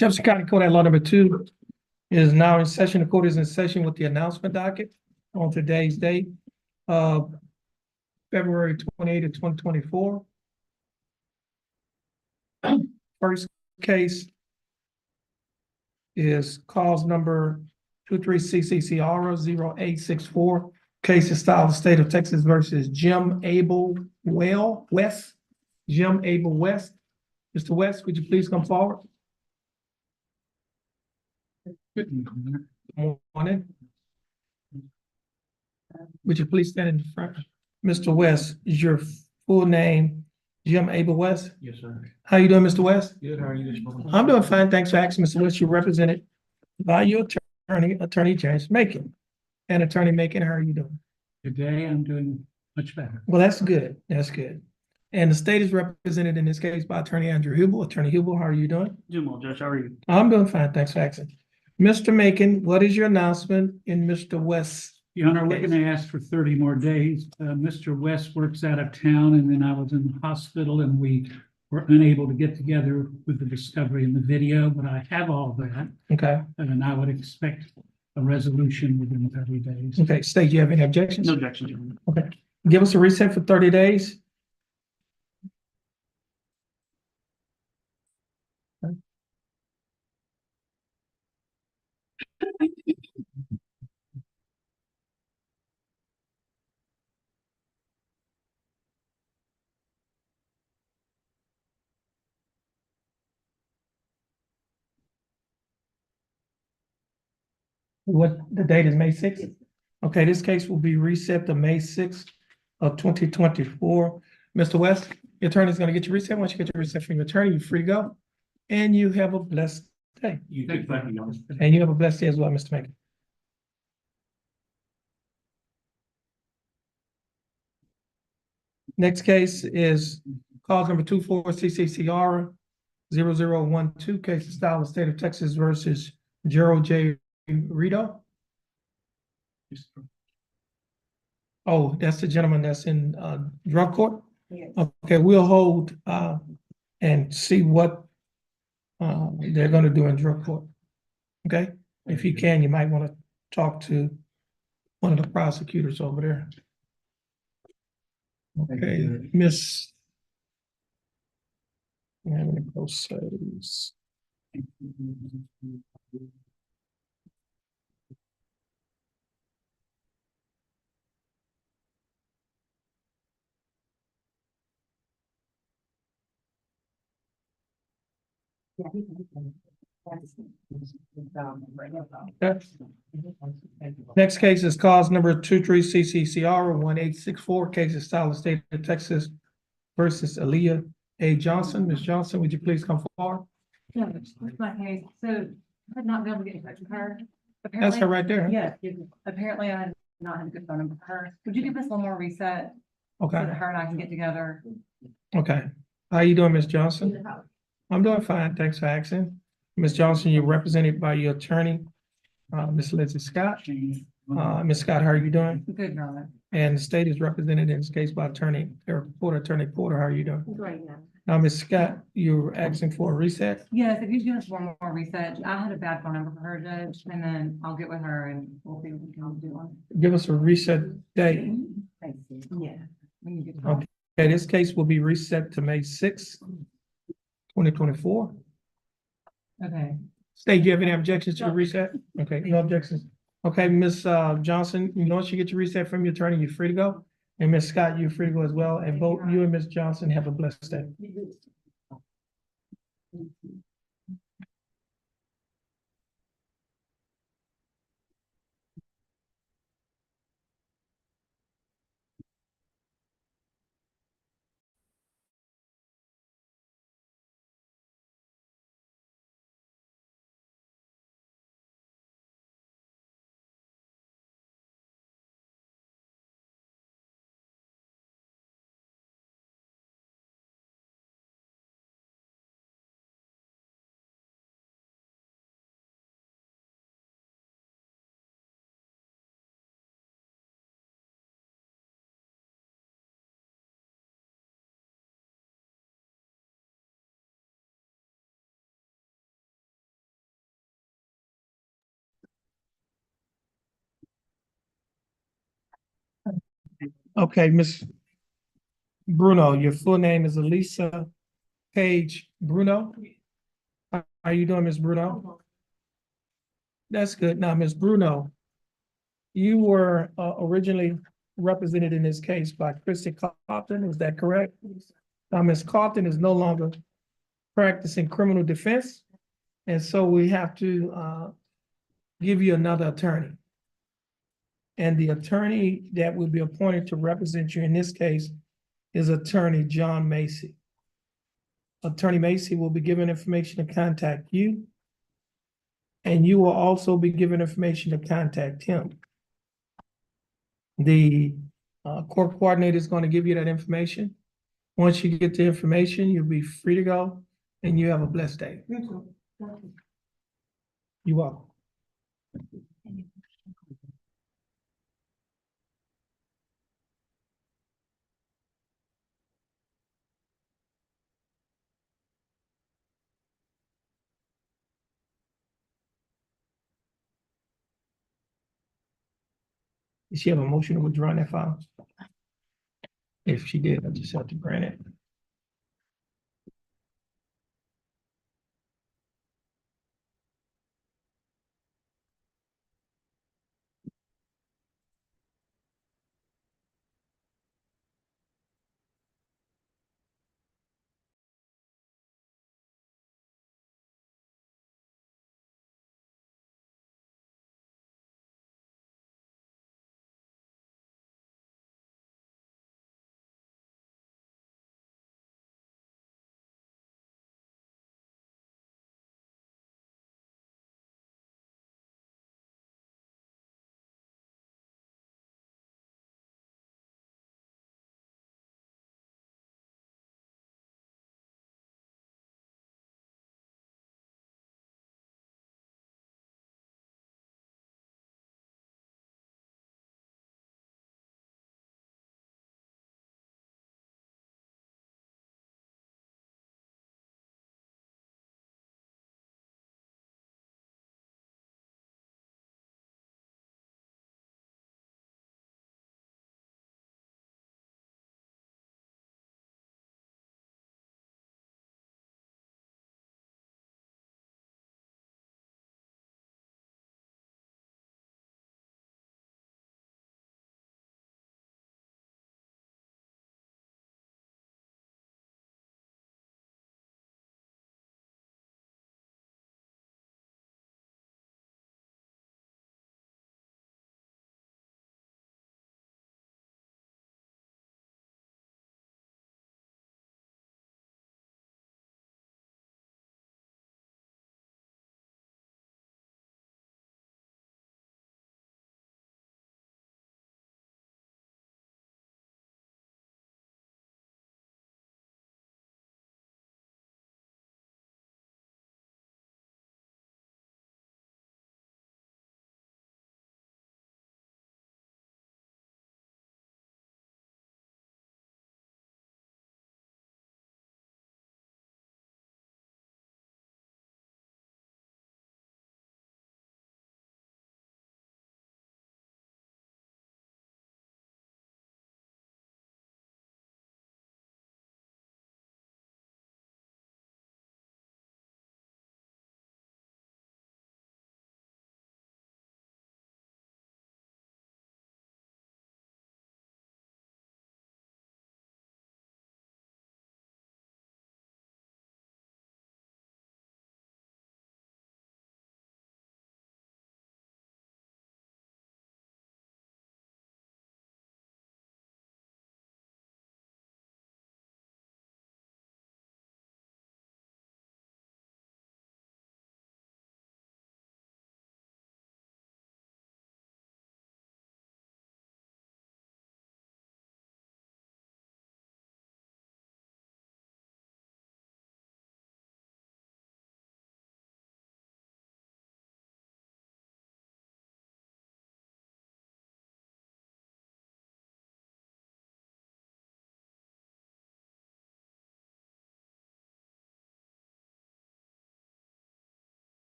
Jefferson County Court at Law number 2 is now in session. The court is in session with the announcement docket on today's date of February 28th, 2024. First case is cause number 23CCCR 0864. Case is filed the state of Texas versus Jim Abel West. Jim Abel West. Mr. West, would you please come forward? Good morning. Would you please stand in front? Mr. West, is your full name Jim Abel West? Yes, sir. How you doing, Mr. West? Good, how are you this morning? I'm doing fine. Thanks for asking, Mr. West. You're represented by your attorney James Macon. And Attorney Macon, how are you doing? Today, I'm doing much better. Well, that's good. That's good. And the state is represented in this case by Attorney Andrew Hubel. Attorney Hubel, how are you doing? Doing well, Judge, how are you? I'm doing fine. Thanks for asking. Mr. Macon, what is your announcement in Mr. West's? Your Honor, we're going to ask for 30 more days. Mr. West works out of town, and then I was in the hospital, and we were unable to get together with the discovery and the video, but I have all that, Okay. and I would expect a resolution within 30 days. Okay. State, do you have any objections? No objection, Your Honor. Okay. Give us a reset for 30 days. What, the date is May 6th? Okay, this case will be reset to May 6th of 2024. Mr. West, your attorney is going to get you reset. Once you get your reset from your attorney, you're free to go. And you have a blessed day. You too, thank you, Your Honor. And you have a blessed day as well, Mr. Macon. Next case is cause number 24CCCR 0012, case of style of state of Texas versus Gerald J. Rito. Oh, that's the gentleman that's in drug court? Yes. Okay, we'll hold and see what they're gonna do in drug court. Okay, if you can, you might want to talk to one of the prosecutors over there. Okay, Miss. I'm gonna go saves. Next case is cause number 23CCCR 1864, case of style of state of Texas versus Aaliyah A. Johnson. Ms. Johnson, would you please come forward? Yeah, that's my case. So I had not been able to get in touch with her. That's her right there. Yeah, apparently I had not had a good phone number for her. Would you give us one more reset so Okay, that her and I can get together? okay. How you doing, Ms. Johnson? I'm doing fine. Thanks for asking. Ms. Johnson, you're represented by your attorney, Ms. Lindsay Scott. Ms. Scott, how are you doing? Good, Your Honor. And the state is represented in this case by Attorney Porter. How are you doing? Great, yeah. Now, Ms. Scott, you're asking for a reset? Yes, if you give us one more reset, I had a bad phone number for her, Judge, and then I'll get with her and we'll see what we can do on Give us a reset date. it. Thank you. Yeah. When you get to Okay, this case will be reset to May 6th, 2024. Okay. State, do you have any objections to the reset? Okay, no objections. Okay, Ms. Johnson, once you get your reset from your attorney, you're free to go. And Ms. Scott, you're free to go as well. And both you and Ms. Johnson have a blessed day. Okay, Miss Bruno, your full name is Elisa Page Bruno? How are you doing, Miss Bruno? That's good. Now, Miss Bruno, you were originally represented in this case by Christy Compton, is that correct? Now, Ms. Compton is no longer practicing criminal defense, and so we have to give you another attorney. And the attorney that will be appointed to represent you in this case is Attorney John Macy. Attorney Macy will be given information to contact you, and you will also be given information to contact him. The court coordinator is going to give you that information. Once you get the information, you'll be free to go, and you have a blessed day. You're welcome. Does she have a motion to withdraw that file? If she did, I just have to grant it.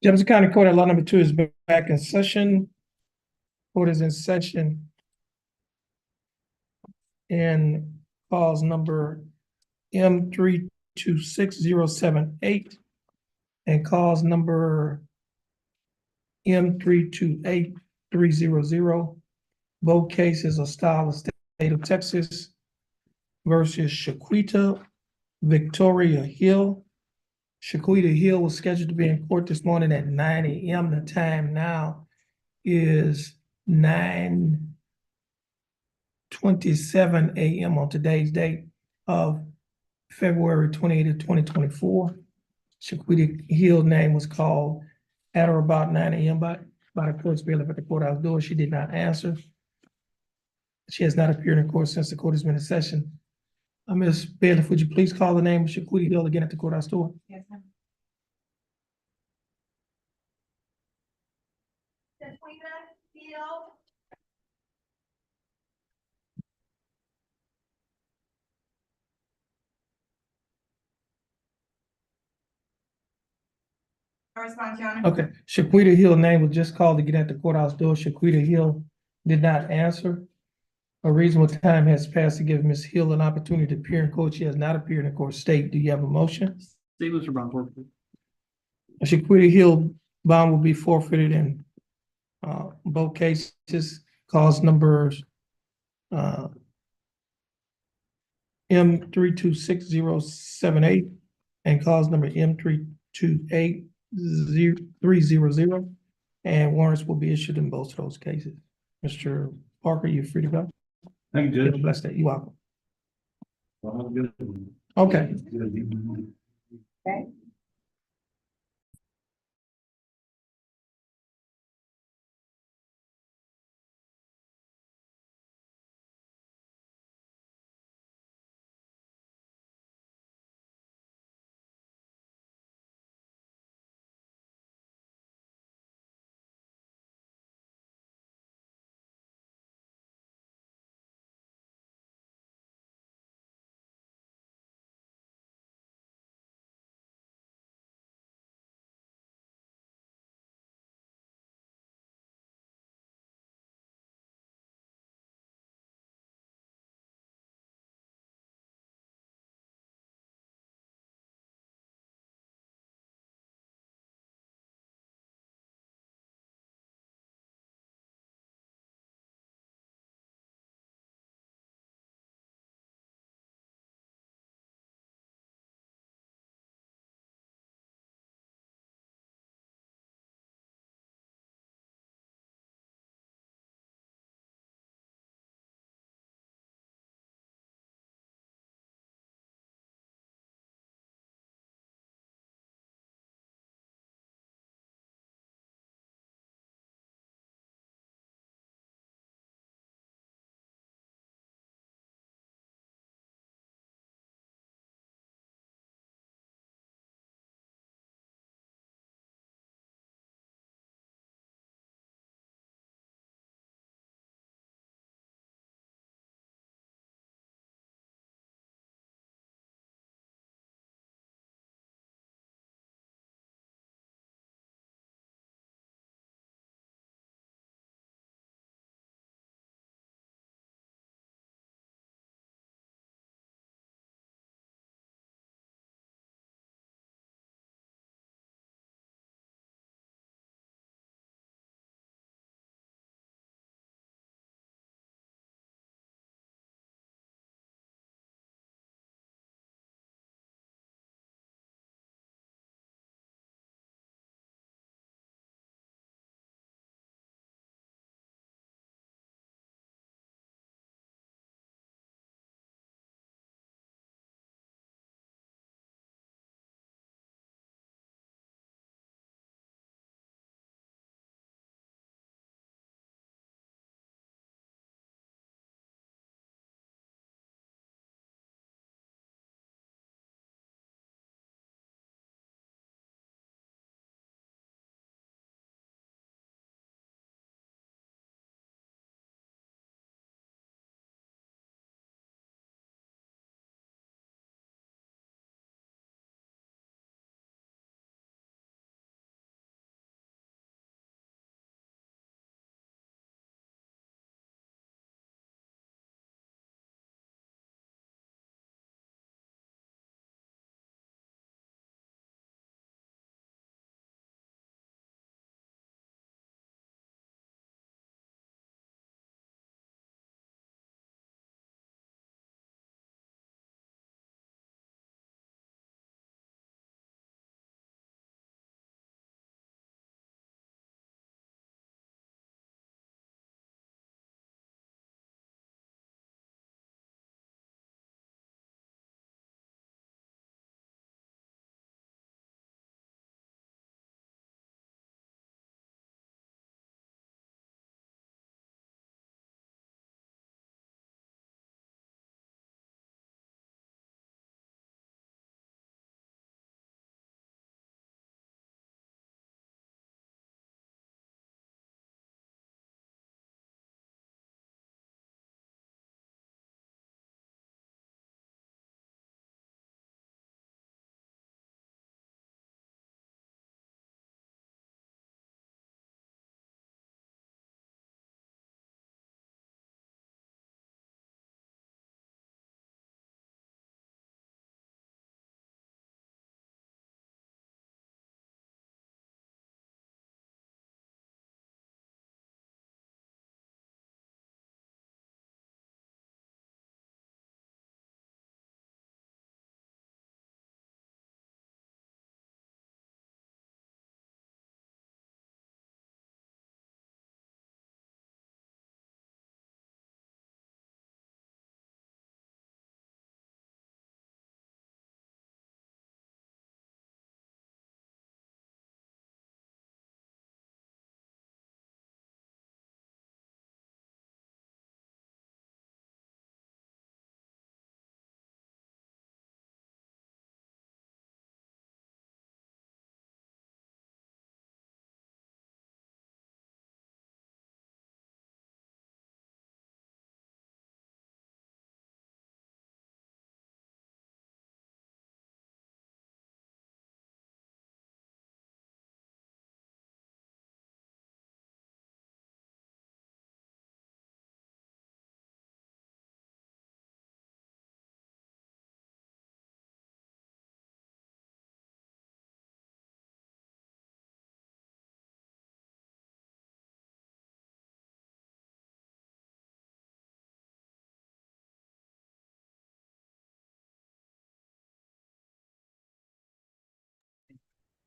Jefferson County Court at Law number 2 is back in session. Court is in session. And cause number M326078 and cause number M328300. Both cases are style of state of Texas versus Shaquita Victoria Hill. Shaquita Hill was scheduled to be in court this morning at 9 a.m. The time now is 9:27 a.m. on today's date of February 28th, 2024. Shaquita Hill's name was called at or about 9 a.m. by the court's bailiff at the courthouse door. She did not answer. She has not appeared in court since the court has been in session. Ms. Bailiff, would you please call the name of Shaquita Hill again at the courthouse door? Yes, ma'am. Response, Your Honor. Okay, Shaquita Hill's name was just called again at the courthouse door. Shaquita Hill did not answer. A reasonable time has passed to give Ms. Hill an opportunity to appear in court. She has not appeared in court. State, do you have a motion? Steve, Mr. Brown, forfeit. Shaquita Hill bond will be forfeited in both cases. Cause numbers M326078 and cause number M328300. And warrants will be issued in both of those cases. Mr. Parker, you're free to go. Thank you, Have a Judge. blessed day. You're welcome. Well, have a good one. Okay. Okay.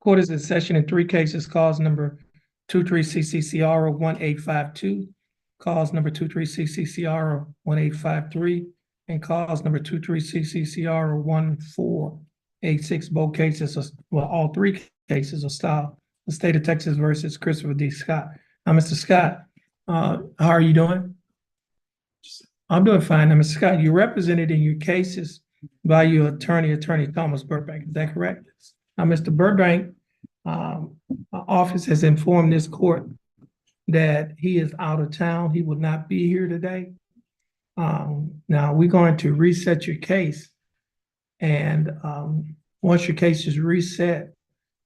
Court is in session in three cases, cause number 23-CCCR 1852, cause number 23-CCCR 1853, and cause number 23-CCCR 1486. Both cases, all three cases are styled the state of Texas versus Christopher D. Scott. Now, Mr. Scott, how are you doing? I'm doing fine. Now, Mr. Scott, you're represented in your cases by your attorney, Thomas Burbank. Is that correct? Now, Mr. Burbank, office has informed this court that he is out of town. He will not be here today. Now, we're going to reset your case. And once your case is reset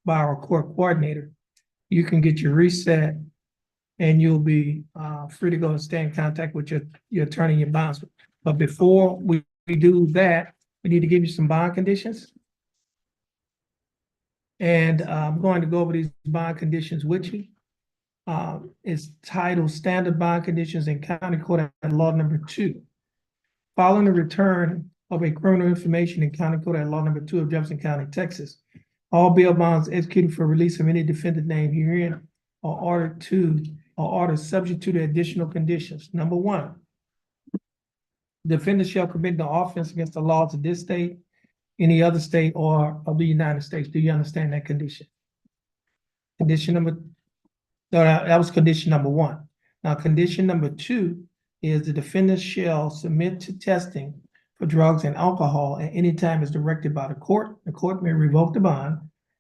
by our court coordinator, you can get your reset and you'll be free to go and stay in contact with your attorney and your bondsman. But before we do that, we need to give you some bond conditions. And I'm going to go over these bond conditions with you. It's titled Standard Bond Conditions in County Court at Law Number 2. Following the return of a criminal information in County Court at Law Number 2 of Jefferson County, Texas, all bail bonds executed for release of any defendant named herein are ordered subject to the additional conditions. Number 1, defendant shall commit no offense against the laws of this state, any other state, or of the United States. Do you understand that condition? That was condition number 1. Now, condition number 2 is the defendant shall submit to testing for drugs and alcohol at any time as directed by the court. The court may revoke the bond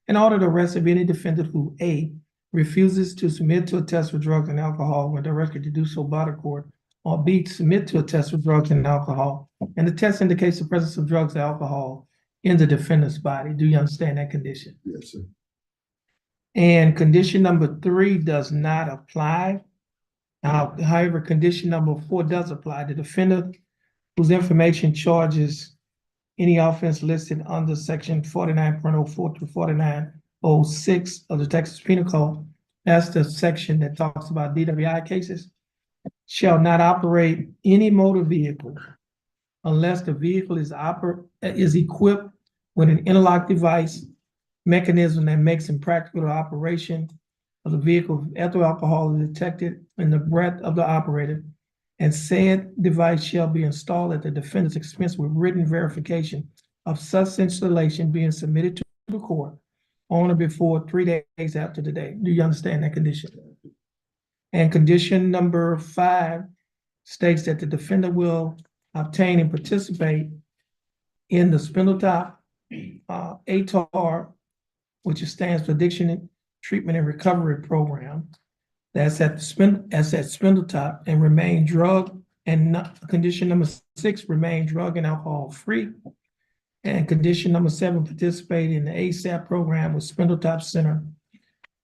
and order the arrest of any defendant who A, refuses to submit to a test for drugs and alcohol when directed to do so by the court, or B, submit to a test for drugs and alcohol, and the test indicates the presence of drugs and alcohol in the defendant's body. Do you understand that condition? Yes, sir. And condition number 3 does not apply. However, condition number 4 does apply. The defendant whose information charges any offense listed under section 49.04 to 49.06 of the Texas Penal Code, that's the section that talks about DWI cases, shall not operate any motor vehicle unless the vehicle is equipped with an interlock device mechanism that makes impractical the operation of the vehicle if ethyl alcohol is detected in the breath of the operator, and said device shall be installed at the defendant's expense with written verification of such installation being submitted to the court on or before 3 days after the day. Do you understand that condition? And condition number 5 states that the defendant will obtain and participate in the Spindletop ATAR, which stands for Addiction Treatment and Recovery Program. That's at Spindletop, and remain drug and condition number 6, remain drug and alcohol free. And condition number 7, participate in the ASAP program with Spindletop Center,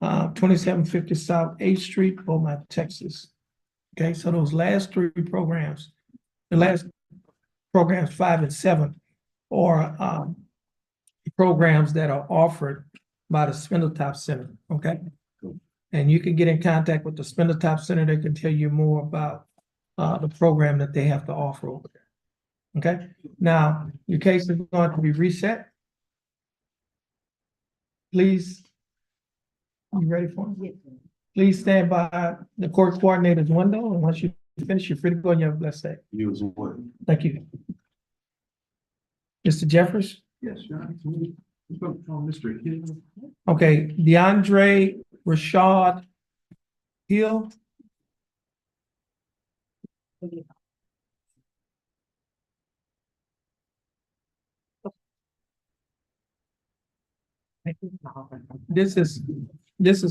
2750 South 8th Street, Beaumont, Texas. Okay, so those last 3 programs, the last programs 5 and 7 are programs that are offered by the Spindletop Center, okay? And you can get in contact with the Spindletop Center. They can tell you more about the program that they have to offer over there. Okay, now your case is going to be reset. Please, you ready for it? Yes. Please stand by the court coordinator's window, and once you finish, you're free to go and you have a blessed day. You as well. Thank you. Mr. Jeffers? Yes, John. Mr. Hill. Okay, DeAndre Rashad Hill. This is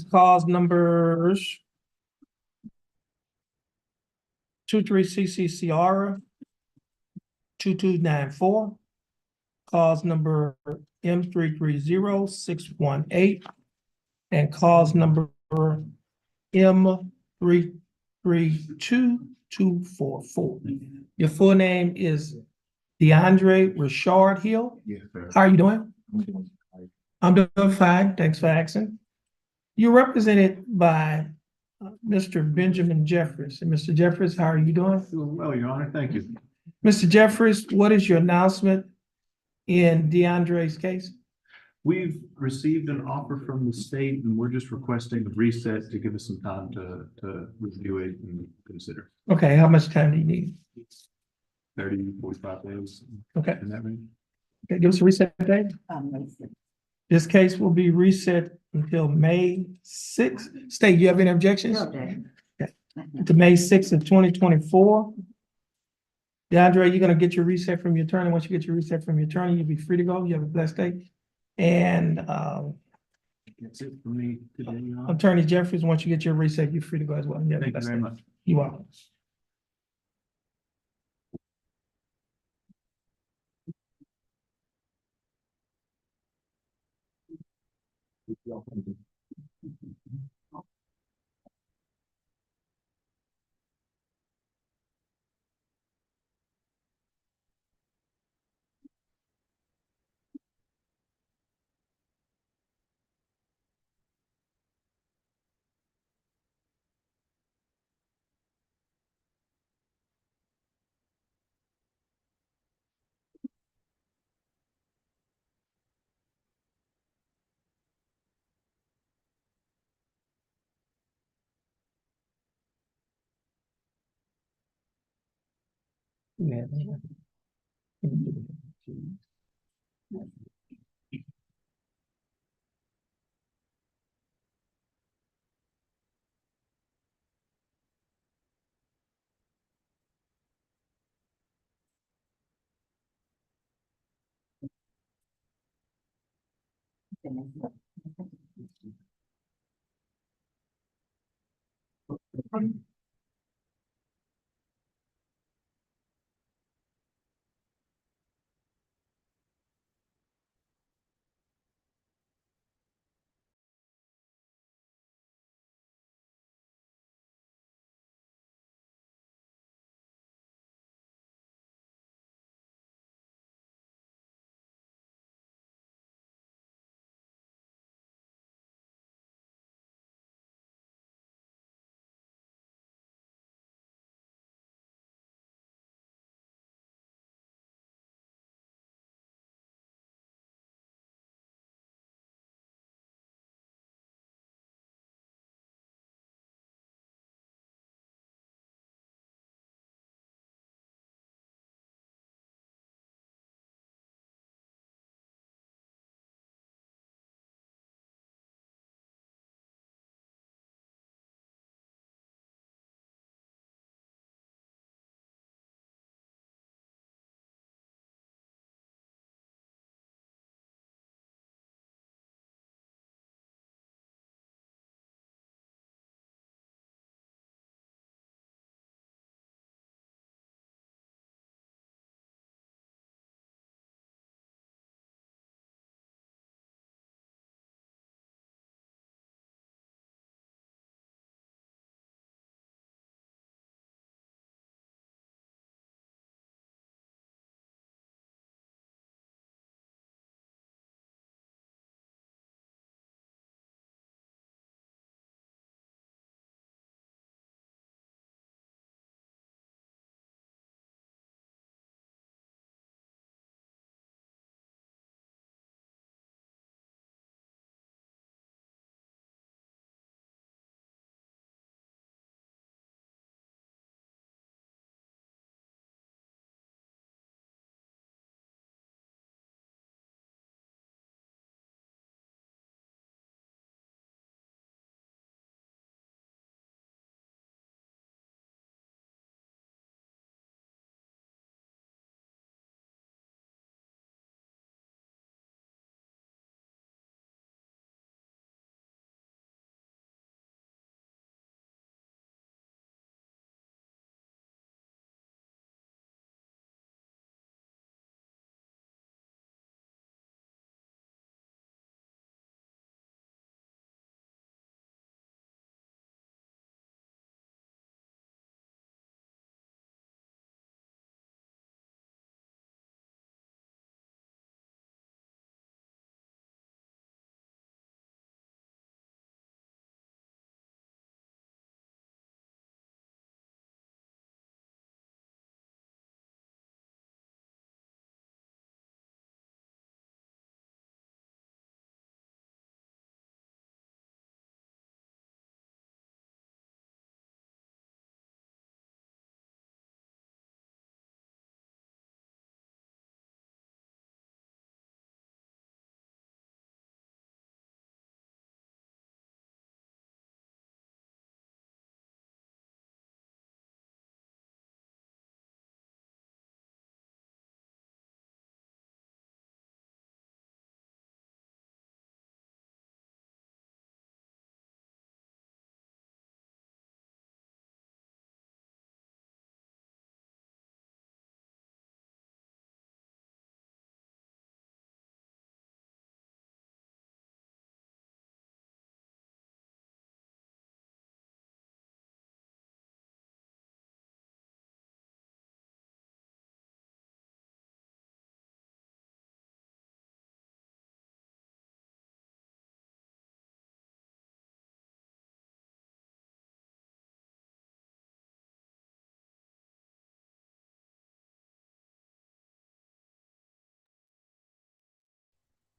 cause numbers 23-CCCR 2294, cause number M330618, and cause number M332244. Your full name is DeAndre Rashard Hill. Yes, sir. How are you doing? I'm doing fine. Thanks for asking. You're represented by Mr. Benjamin Jeffries. And Mr. Jeffries, how are you doing? Doing well, Your Honor. Thank you. Mr. Jeffries, what is your announcement in DeAndre's case? We've received an offer from the state and we're just requesting a reset to give us some time to review it and consider. Okay, how much time do you need? 30, 45 days Okay, in that range. okay, give us a reset date. This case will be reset until May sixth. State, you have any objections? To May sixth of 2024. DeAndre, you're gonna get your reset from your attorney. Once you get your reset from your attorney, you'll be free to go. You have a blessed day. And That's it for me today, Your Honor. Attorney Jeffries, once you get your reset, you're free to go as well. have a Thank you blessed very day. much. You are. Yeah.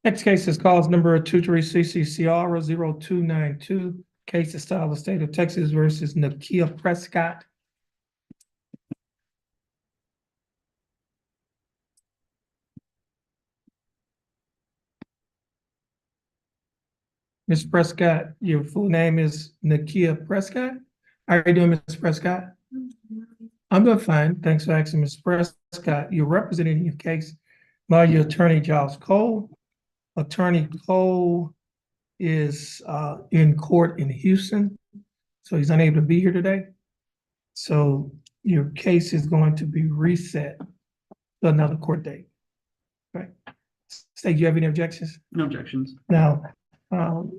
Next case is cause number 23CCCR 0292. Case is style of state of Texas versus Nakia Prescott. Ms. Prescott, your full name is Nakia Prescott. How are you doing, Ms. Prescott? I'm doing fine. Thanks for asking, Ms. Prescott. You're representing your case by your attorney, Giles Cole. Attorney Cole is in court in Houston, so he's unable to be here today. So your case is going to be reset to another court date. Right. State, do you have any objections? No objections. Now,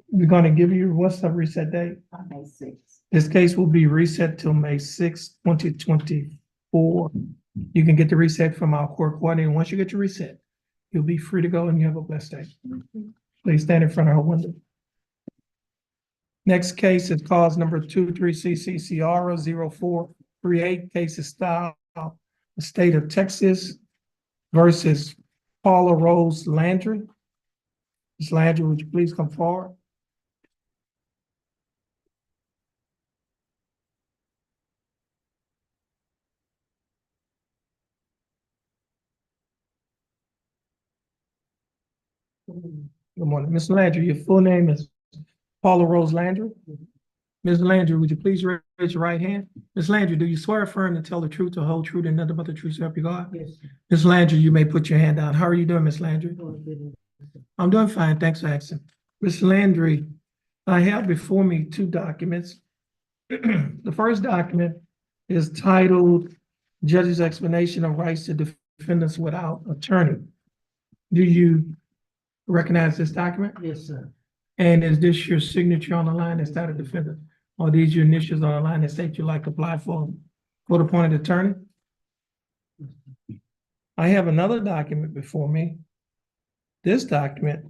we're going to give you, what's the reset date? May 6th. This case will be reset till May 6th, 2024. You can get the reset from our court coordinator. Once you get your reset, you'll be free to go and you have a blessed day. Please stand in front of her window. Next case is cause number 23CCCR 0438. Case is style, the state of Texas versus Paula Rose Landry. Ms. Landry, would you please come forward? Good morning. Ms. Landry, your full name is Paula Rose Landry. Ms. Landry, would you please raise your right hand? Ms. Landry, do you swear or affirm to tell the truth, the whole truth, and nothing but the truth, so help you God? Yes, Ms. Landry, you may put your hand down. How are you doing, Ms. Landry? sir. I'm doing fine, thanks for asking. Ms. Landry, I have before me two documents. The first document is titled Judge's Explanation of Rights to Defendants Without Attorney. Do you recognize this document? Yes, sir. And is this your signature on the line as that of defendant? Or these your initials on the line that state you'd like to apply for the appointed attorney? I have another document before me. This document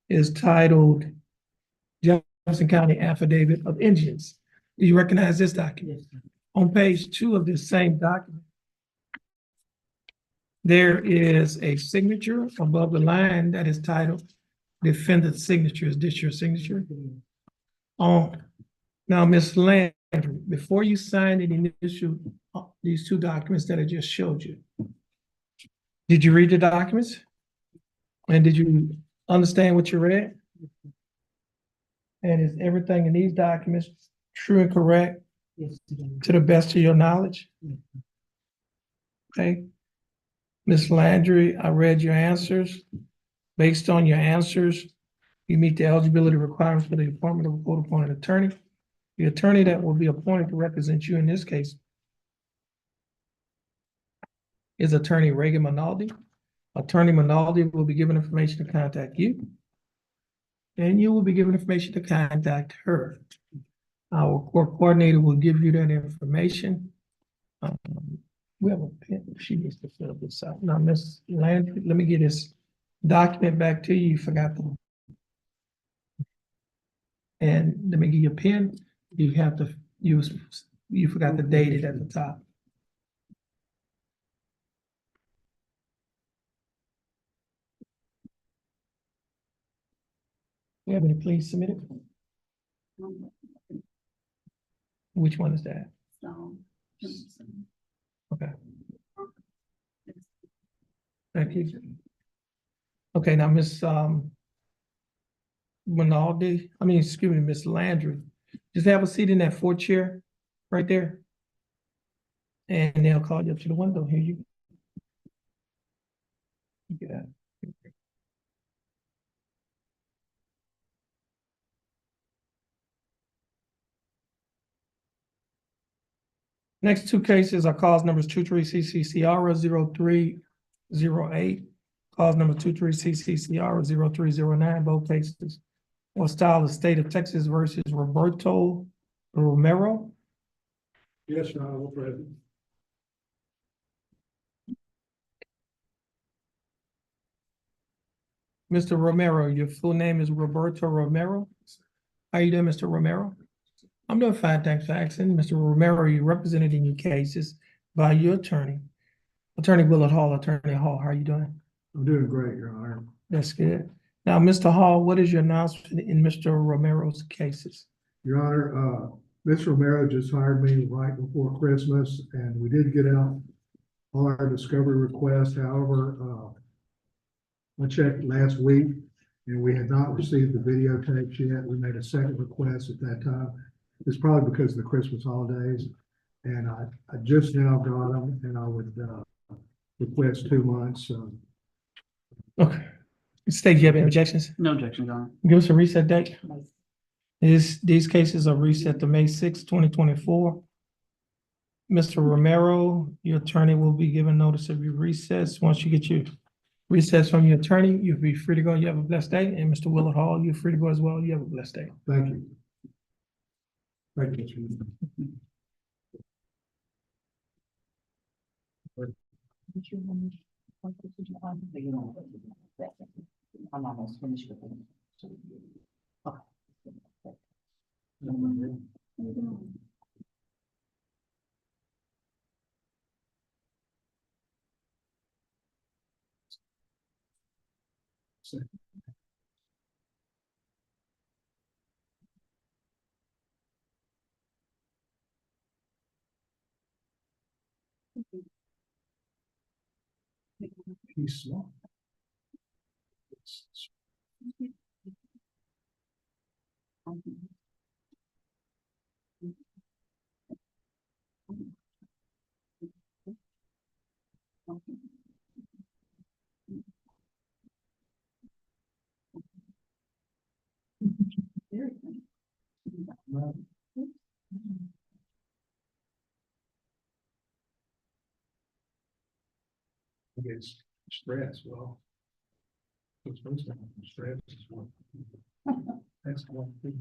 is titled Jefferson County Affidavit of Indigence. Do you recognize this document? Yes, sir. On page 2 of this same document, there is a signature above the line that is titled Defendant's Signature. Is this your signature? Now, Ms. Landry, before you sign and initial these two documents that I just showed you, did you read the documents? And did you understand what you read? And is everything in these documents true and correct Yes, sir. to the best of your knowledge? Okay. Ms. Landry, I read your answers. Based on your answers, you meet the eligibility requirements for the appointment of a court-appointed attorney. The attorney that will be appointed to represent you in this case is Attorney Reagan Minaldi. Attorney Minaldi will be given information to contact you, and you will be given information to contact her. Our court coordinator will give you that information. We have a pen, she needs to fill this out. Now, Ms. Landry, let me get this document back to you. You forgot the. And let me give you a pen. You have to use, you forgot to date it at the top. You have any please submit it? Which one is that? Okay. Thank you. Okay, now, Ms. Minaldi, excuse me, Ms. Landry, just have a seat in that fourth chair right there. And they'll call you up to the window. Here you. Yeah. Next two cases are cause numbers 23CCCR 0308, cause number 23CCCR 0309, both cases will style the state of Texas versus Roberto Romero. Yes, Your Honor, President. Mr. Romero, your full name is Roberto Romero. How you doing, Mr. Romero? I'm doing fine, thanks for asking. Mr. Romero, you represented in your cases by your attorney, Attorney Willard Hall. Attorney Hall, how are you doing? I'm doing great, Your Honor. That's good. Now, Mr. Hall, what is your announcement in Mr. Romero's cases? Your Honor, Mr. Romero just hired me right before Christmas, and we did get out all our discovery requests. However, I checked last week, and we had not received the videotapes yet. We made a second request at that time. It's probably because of the Christmas holidays, and I just now got them, and I would request 2 months. Okay. State, do you have any objections? No objection, Your Honor. Give us a reset date. These cases are reset to May 6, 2024. Mr. Romero, your attorney will be given notice of your recess. Once you get your recess from your attorney, you'll be free to go. You have a blessed day. And Mr. Willard Hall, you're free to go as well. You have a blessed day. Thank you. Thank you, Mr. I'm almost finished with it. He's smart. It's stress, well. It's supposed to be stress as well. That's one thing.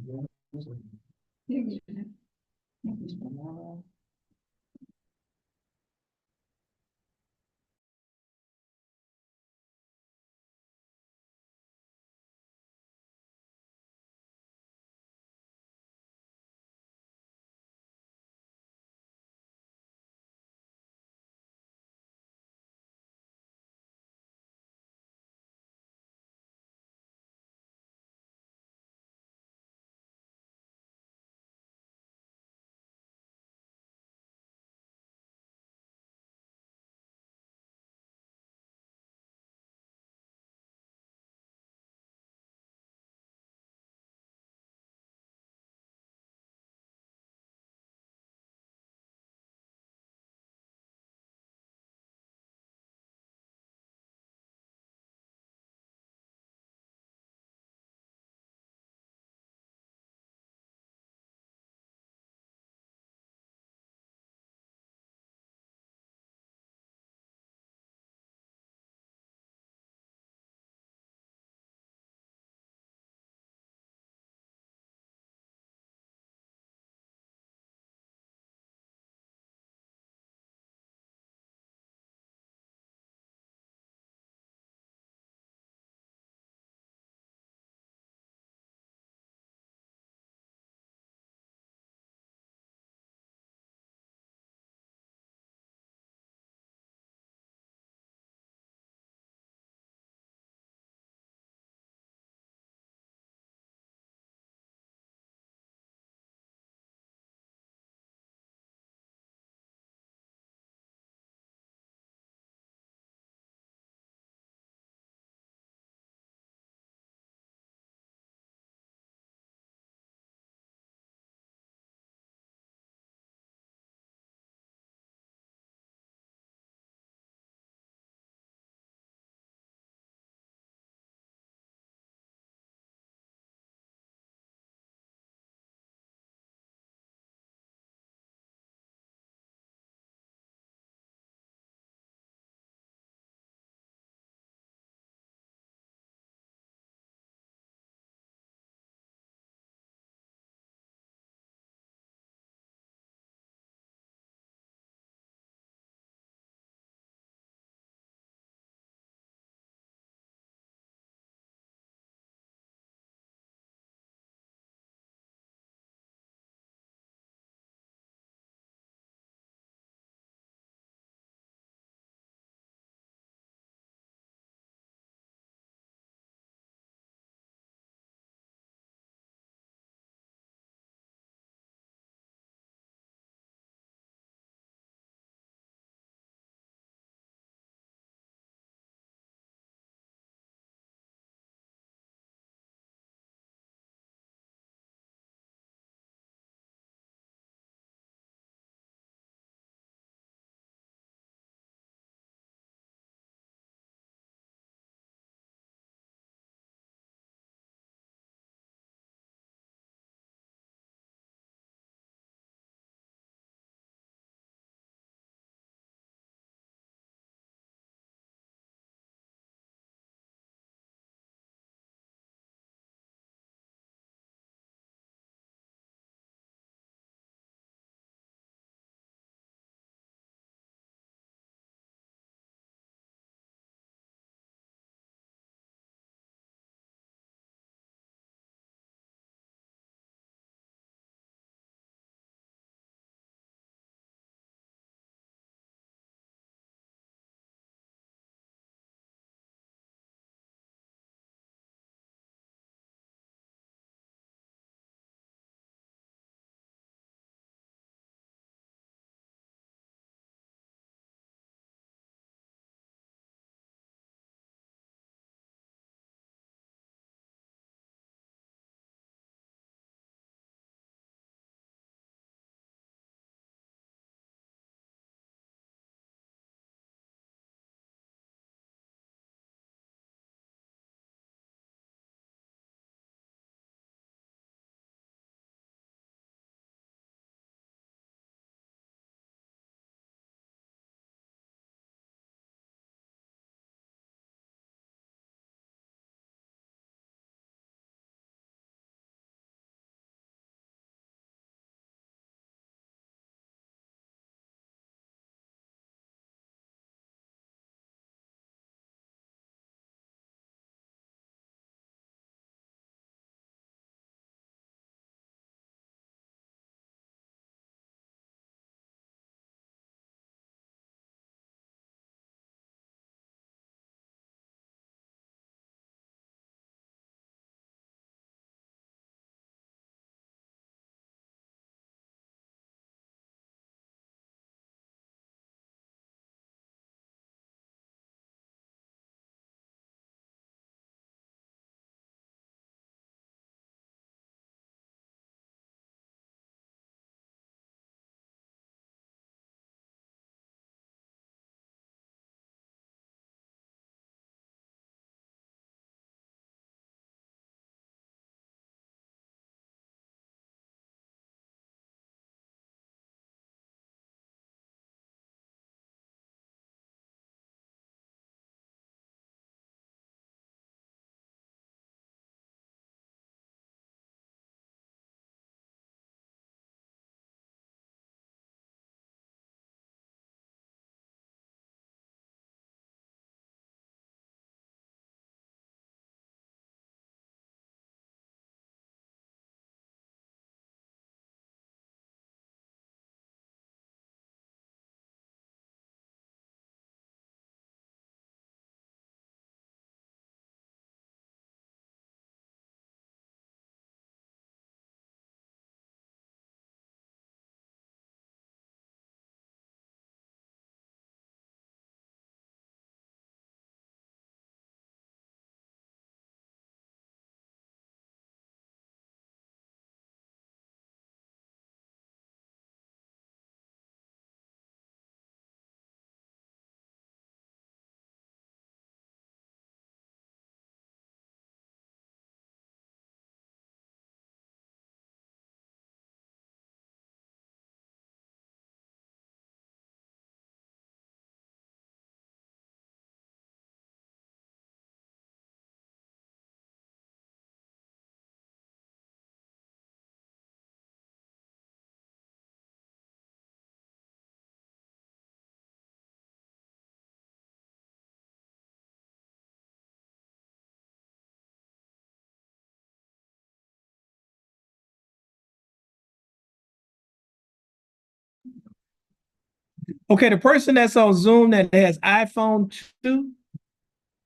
Okay, the person that's on Zoom that has iPhone 2,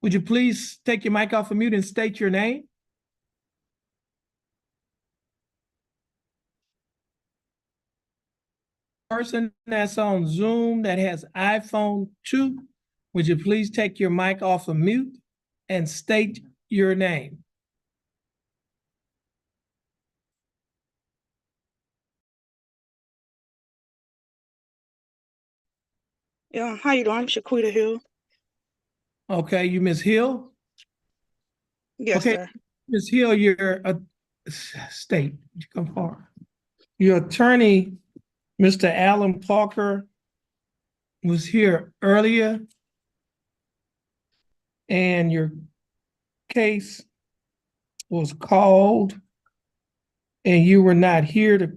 would you please take your mic off of mute and state your name? Person that's on Zoom that has iPhone 2, would you please take your mic off of mute and state your name? Yeah, how you doing? I'm Shaquita Hill. Okay, you Miss Hill? Yes, Okay, sir. Ms. Hill, your state, you come forward. Your attorney, Mr. Alan Parker, was here earlier, and your case was called, and you were not here to.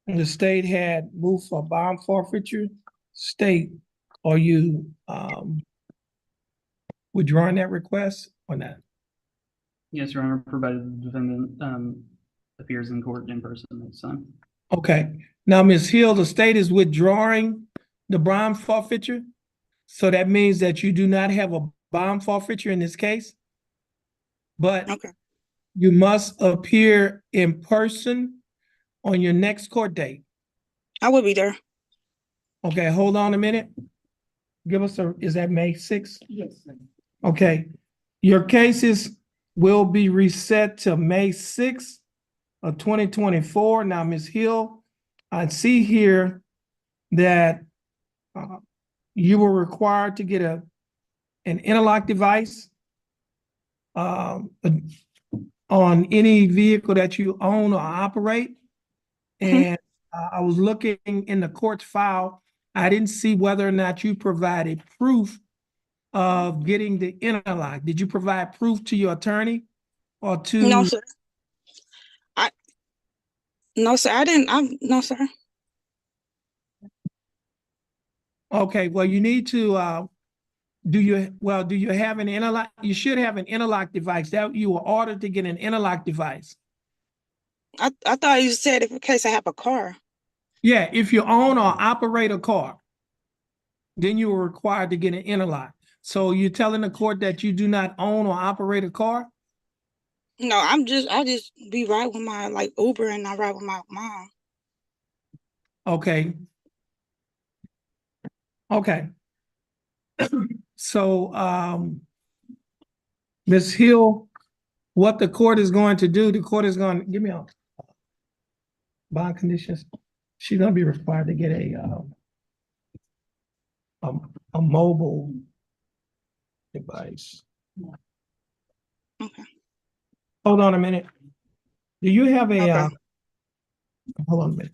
The state had moved for bond forfeiture. State, are you withdrawing that request or not? Yes, Your Honor, provided the defendant appears in court in person next time. Okay. Now, Ms. Hill, the state is withdrawing the bond forfeiture. So that means that you do not have a bond forfeiture in this case. But Okay. you must appear in person on your next court date. I will be there. Okay, hold on a minute. Give us is that May 6th? Yes. Okay. Your cases will be reset to May 6th of 2024. Now, Ms. Hill, I see here that you were required to get an interlock device on any vehicle that you own or operate. And I was looking in the court's file. I didn't see whether or not you provided proof of getting the interlock. Did you provide proof to your attorney or to? No, sir. No, sir. I didn't. No, sir. Okay, well, you need to do you have an interlock? You should have an interlock device. That you were ordered to get an interlock device. I thought you said if in case I have a car. Yeah, if you own or operate a car, then you were required to get an interlock. So you're telling the court that you do not own or operate a car? No, I just be right with my like Uber and I ride with my mom. Okay. Okay. So, Ms. Hill, what the court is going to do, the court is going to give me a bond conditions. She's going to be required to get a mobile device. Okay. Hold on a minute. Do you have a, Okay. hold on a minute.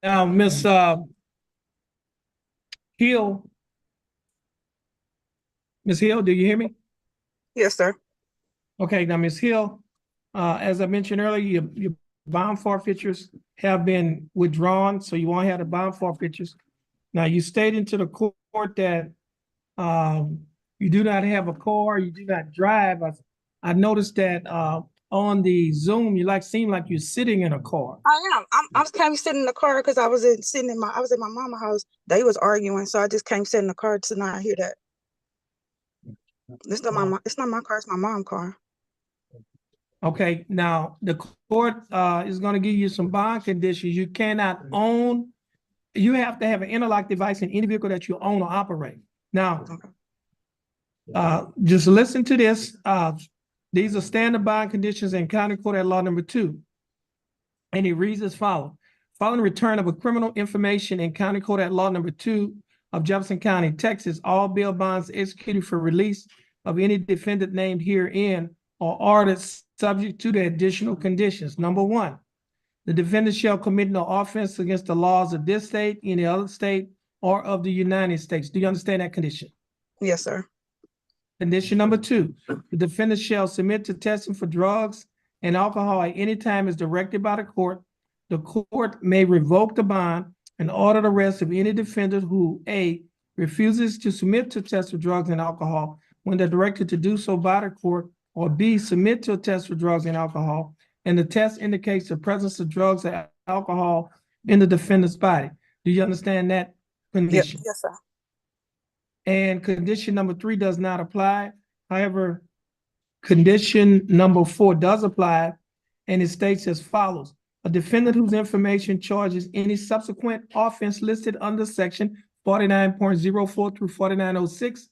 Now, Ms. Hill, Ms. Hill, do you hear me? Yes, sir. Okay, now, Ms. Hill, as I mentioned earlier, your bond forfeitures have been withdrawn, so you won't have the bond forfeitures. Now, you stated to the court that you do not have a car, you do not drive. I noticed that on the Zoom, you seem like you're sitting in a car. I am. I'm came sitting in the car because I was in my mama house. They was arguing, so I just came sit in the car to not hear that. It's not it's not my car, it's my mom's car. Okay, now the court is going to give you some bond conditions. You cannot own, you have to have an interlock device in any vehicle that you own or operate. Now, just listen to this. These are standard bond conditions in County Court at Law number 2. And it reads as follows. Following return of a criminal information in County Court at Law number 2 of Jefferson County, Texas, all bail bonds executed for release of any defendant named herein are ordered subject to the additional conditions. Number 1, the defendant shall commit no offense against the laws of this state, any other state, or of the United States. Do you understand that condition? Yes, sir. Condition number 2, the defendant shall submit to testing for drugs and alcohol at any time as directed by the court. The court may revoke the bond and order the arrest of any defendant who A, refuses to submit to test for drugs and alcohol when they're directed to do so by the court, or B, submit to a test for drugs and alcohol, and the test indicates the presence of drugs or alcohol in the defendant's body. Do you understand that condition? Yes, sir. And condition number 3 does not apply. However, condition number 4 does apply, and it states as follows. A defendant whose information charges any subsequent offense listed under section 49.04 through 4906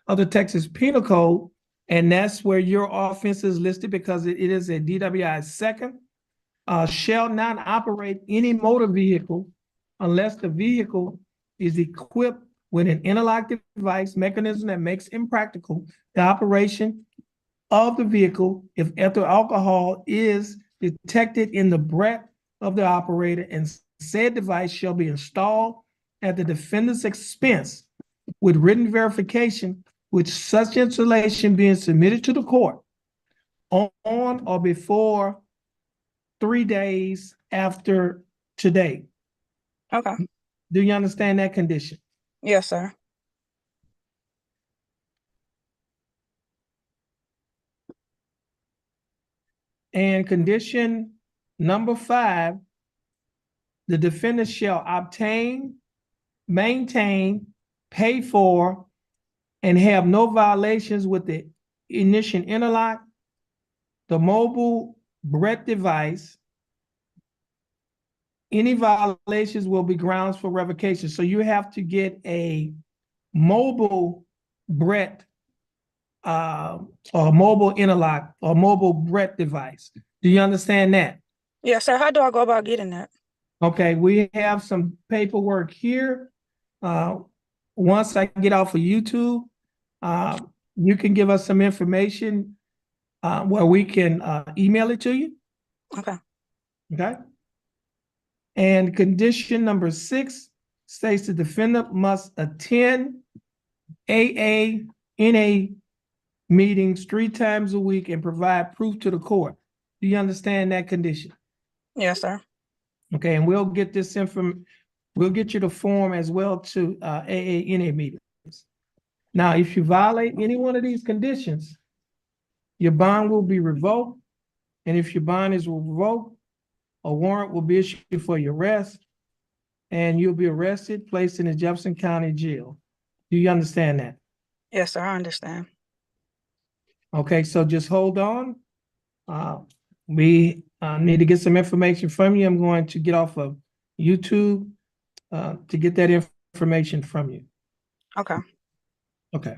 of the Texas Penal Code, and that's where your offense is listed because it is a DWI second, shall not operate any motor vehicle unless the vehicle is equipped with an interlock device mechanism that makes impractical the operation of the vehicle if ethyl alcohol is detected in the breath of the operator, and said device shall be installed at the defendant's expense with written verification, with such installation being submitted to the court on or before 3 days after today. Okay. Do you understand that condition? Yes, sir. And condition number 5, the defendant shall obtain, maintain, pay for, and have no violations with the ignition interlock, the mobile breath device. Any violations will be grounds for revocation. So you have to get a mobile breath or mobile interlock or mobile breath device. Do you understand that? Yes, sir. How do I go about getting that? Okay, we have some paperwork here. Once I get off of YouTube, you can give us some information where we can email it to you. Okay. Okay. And condition number 6 states the defendant must attend AA-NA meetings 3 times a week and provide proof to the court. Do you understand that condition? Yes, sir. Okay, and we'll get this we'll get you the form as well to AA-NA meetings. Now, if you violate any one of these conditions, your bond will be revoked. And if your bond is revoked, a warrant will be issued for your arrest, and you'll be arrested, placed in the Jefferson County Jail. Do you understand that? Yes, sir. I understand. Okay, so just hold on. We need to get some information from you. I'm going to get off of YouTube to get that information from you. Okay. Okay.